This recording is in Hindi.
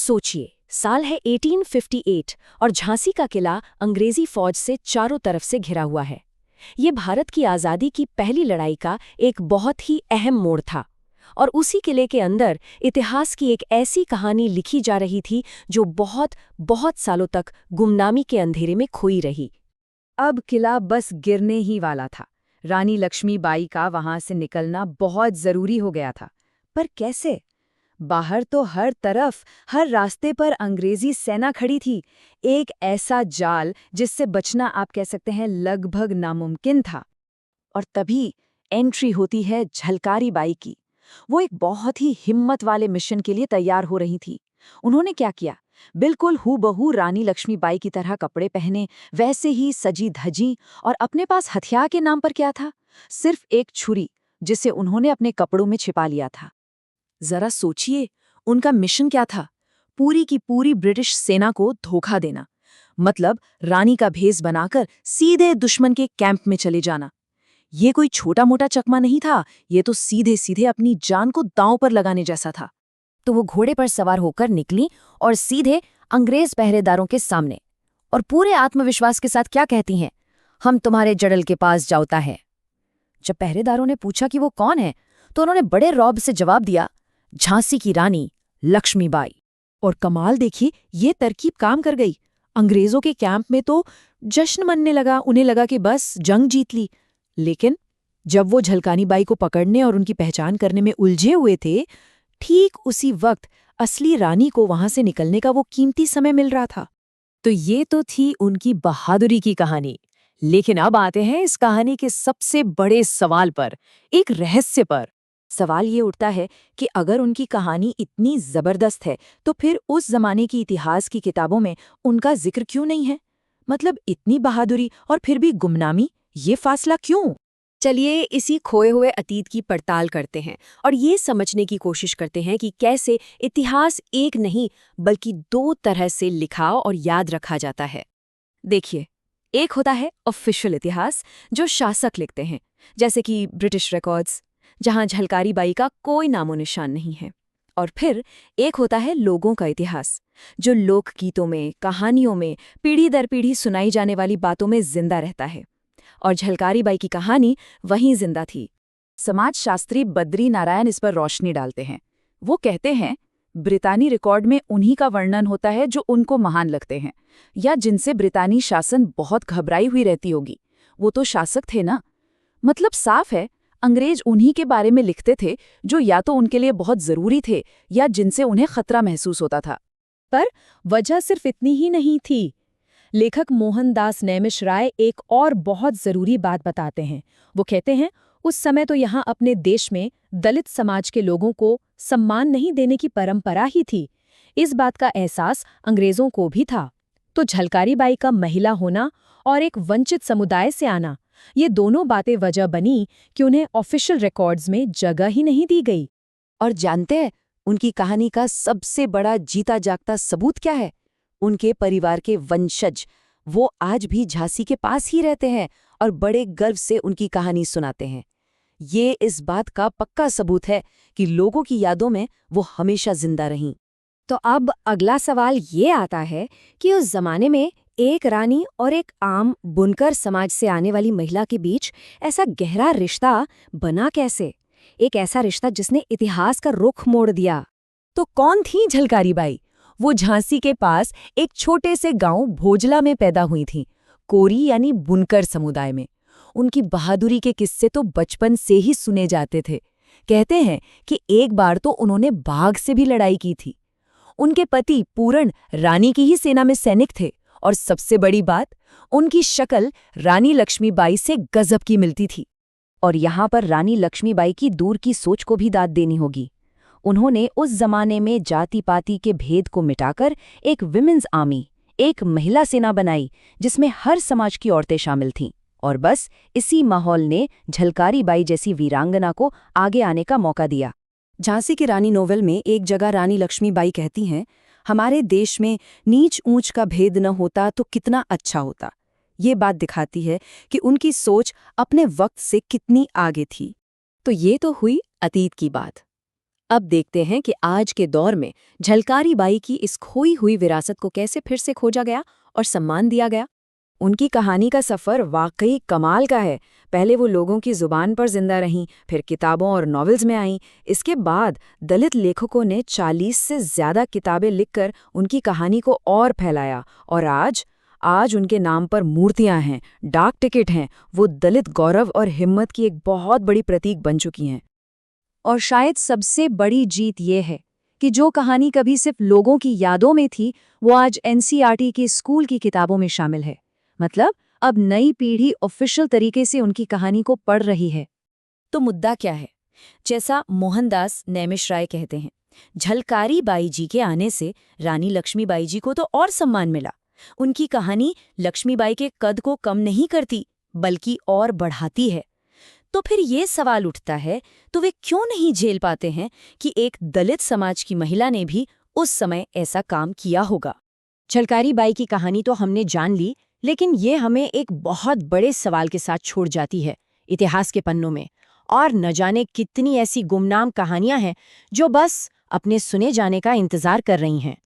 सोचिए, साल है 1858 और झांसी का किला अंग्रेजी फौज से चारों तरफ से घिरा हुआ है। ये भारत की आज़ादी की पहली लड़ाई का एक बहुत ही अहम मोड़ था और उसी किले के अंदर इतिहास की एक ऐसी कहानी लिखी जा रही थी जो बहुत बहुत सालों तक गुमनामी के अंधेरे में खोई रही। अब किला बस गिरने ही वाला था। रानी लक्ष्मीबाई का वहां से निकलना बहुत जरूरी हो गया था। पर कैसे? बाहर तो हर तरफ, हर रास्ते पर अंग्रेजी सेना खड़ी थी। एक ऐसा जाल जिससे बचना आप कह सकते हैं लगभग नामुमकिन था। और तभी एंट्री होती है झलकारी बाई की। वो एक बहुत ही हिम्मत वाले मिशन के लिए तैयार हो रही थी। उन्होंने क्या किया? बिल्कुल हूबहू रानी लक्ष्मीबाई की तरह कपड़े पहने, वैसे ही सजी धजी, और अपने पास हथियार के नाम पर क्या था? सिर्फ एक छुरी, जिसे उन्होंने अपने कपड़ों में छिपा लिया था। जरा सोचिए, उनका मिशन क्या था? पूरी की पूरी ब्रिटिश सेना को धोखा देना। मतलब रानी का भेष बनाकर सीधे दुश्मन के कैंप में चले जाना। ये कोई छोटा मोटा चकमा नहीं था, ये तो सीधे सीधे अपनी जान को दांव पर लगाने जैसा था। तो वो घोड़े पर सवार होकर निकली और सीधे अंग्रेज पहरेदारों के सामने, और पूरे आत्मविश्वास के साथ क्या कहती हैं, हम तुम्हारे जड़ल के पास जाता है। जब पहरेदारों ने पूछा कि वो कौन है, तो उन्होंने बड़े रौब से जवाब दिया, झांसी की रानी लक्ष्मीबाई। और कमाल देखिए, ये तरकीब काम कर गई। अंग्रेजों के कैंप में तो जश्न मनने लगा, उन्हें लगा कि बस जंग जीत ली। लेकिन जब वो झलकानी बाई को पकड़ने और उनकी पहचान करने में उलझे हुए थे, ठीक उसी वक्त असली रानी को वहां से निकलने का वो कीमती समय मिल रहा था। तो ये तो थी उनकी बहादुरी की कहानी। लेकिन अब आते हैं इस कहानी के सबसे बड़े सवाल पर, एक रहस्य पर। सवाल ये उठता है कि अगर उनकी कहानी इतनी जबरदस्त है, तो फिर उस जमाने की इतिहास की किताबों में उनका जिक्र क्यों नहीं है? मतलब इतनी बहादुरी और फिर भी गुमनामी, ये फासला क्यों? चलिए इसी खोए हुए अतीत की पड़ताल करते हैं और ये समझने की कोशिश करते हैं कि कैसे इतिहास एक नहीं बल्कि दो तरह से लिखा और याद रखा जाता है। देखिए, एक होता है ऑफिशियल इतिहास जो शासक लिखते हैं, जैसे कि ब्रिटिश रिकॉर्ड्स, जहां झलकारी बाई का कोई नामो निशान नहीं है। और फिर एक होता है लोगों का इतिहास, जो लोकगीतों में, कहानियों में, पीढ़ी दर पीढ़ी सुनाई जाने वाली बातों में जिंदा रहता है। और झलकारी बाई की कहानी वहीं जिंदा थी। समाजशास्त्री बद्री नारायण इस पर रोशनी डालते हैं। वो कहते हैं, ब्रितानी रिकॉर्ड में उन्हीं का वर्णन होता है जो उनको महान लगते हैं, या जिनसे ब्रितानी शासन बहुत घबराई हुई रहती होगी। वो तो शासक थे ना। मतलब साफ है, अंग्रेज उन्हीं के बारे में लिखते थे जो या तो उनके लिए बहुत जरूरी थे या जिनसे उन्हें खतरा महसूस होता था। पर वजह सिर्फ इतनी ही नहीं थी। लेखक मोहनदास नैमिष राय एक और बहुत जरूरी बात बताते हैं। वो कहते हैं, उस समय तो यहाँ अपने देश में दलित समाज के लोगों को सम्मान नहीं देने की परंपरा ही थी। इस बात का एहसास अंग्रेजों को भी था। तो झलकारी बाई का महिला होना और एक वंचित समुदाय से आना, ये दोनों बातें वजह बनी कि उन्हें ऑफिशियल रिकॉर्ड्स में जगह ही नहीं दी गई। और जानते हैं, उनकी कहानी का सबसे बड़ा जीता जागता सबूत क्या है? उनके परिवार के वंशज, वो आज भी झांसी के पास ही रहते हैं और बड़े गर्व से उनकी कहानी सुनाते हैं। ये इस बात का पक्का सबूत है कि लोगों की यादों में वो हमेशा जिंदा रहीं। तो अब अगला सवाल ये आता है कि उस जमाने में एक रानी और एक आम बुनकर समाज से आने वाली महिला के बीच ऐसा गहरा रिश्ता बना कैसे? एक ऐसा रिश्ता जिसने इतिहास का रुख मोड़ दिया। तो कौन थी झलकारी बाई? वो झांसी के पास एक छोटे से गांव भोजला में पैदा हुई थीं, कोरी यानी बुनकर समुदाय में। उनकी बहादुरी के किस्से तो बचपन से ही सुने जाते थे। कहते हैं कि एक बार तो उन्होंने बाघ से भी लड़ाई की थी। उनके पति पूरण रानी की ही सेना में सैनिक थे, और सबसे बड़ी बात, उनकी शक्ल रानी लक्ष्मीबाई से गजब की मिलती थी। और यहाँ पर रानी लक्ष्मीबाई की दूर की सोच को भी दाद देनी होगी। उन्होंने उस जमाने में जाति पाति के भेद को मिटाकर एक विमेंस आर्मी, एक महिला सेना बनाई जिसमें हर समाज की औरतें शामिल थीं। और बस इसी माहौल ने झलकारी बाई जैसी वीरांगना को आगे आने का मौका दिया। झांसी की रानी नोवेल में एक जगह रानी लक्ष्मीबाई कहती हैं, हमारे देश में नीच ऊंच का भेद न होता तो कितना अच्छा होता। ये बात दिखाती है कि उनकी सोच अपने वक्त से कितनी आगे थी। तो ये तो हुई अतीत की बात। अब देखते हैं कि आज के दौर में झलकारी बाई की इस खोई हुई विरासत को कैसे फिर से खोजा गया और सम्मान दिया गया। उनकी कहानी का सफ़र वाकई कमाल का है। पहले वो लोगों की ज़ुबान पर जिंदा रहीं, फिर किताबों और नॉवेल्स में आईं। इसके बाद दलित लेखकों ने 40 से ज़्यादा किताबें लिखकर उनकी कहानी को और फैलाया, और आज उनके नाम पर मूर्तियां हैं, डाक टिकट हैं। वो दलित गौरव और हिम्मत की एक बहुत बड़ी प्रतीक बन चुकी हैं। और शायद सबसे बड़ी जीत ये है कि जो कहानी कभी सिर्फ लोगों की यादों में थी, वो आज एनसीईआरटी की स्कूल की किताबों में शामिल है। मतलब अब नई पीढ़ी ऑफिशियल तरीके से उनकी कहानी को पढ़ रही है। तो मुद्दा क्या है? जैसा मोहनदास नैमिष राय कहते हैं, झलकारी बाई जी के आने से रानी लक्ष्मीबाई जी को तो और सम्मान मिला। उनकी कहानी लक्ष्मीबाई के कद को कम नहीं करती, बल्कि और बढ़ाती है। तो फिर ये सवाल उठता है, तो वे क्यों नहीं झेल पाते हैं कि एक दलित समाज की महिला ने भी उस समय ऐसा काम किया होगा? झलकारी बाई की कहानी तो हमने जान ली, लेकिन ये हमें एक बहुत बड़े सवाल के साथ छोड़ जाती है इतिहास के पन्नों में। और न जाने कितनी ऐसी गुमनाम कहानियां हैं जो बस अपने सुने जाने का इंतजार कर रही हैं।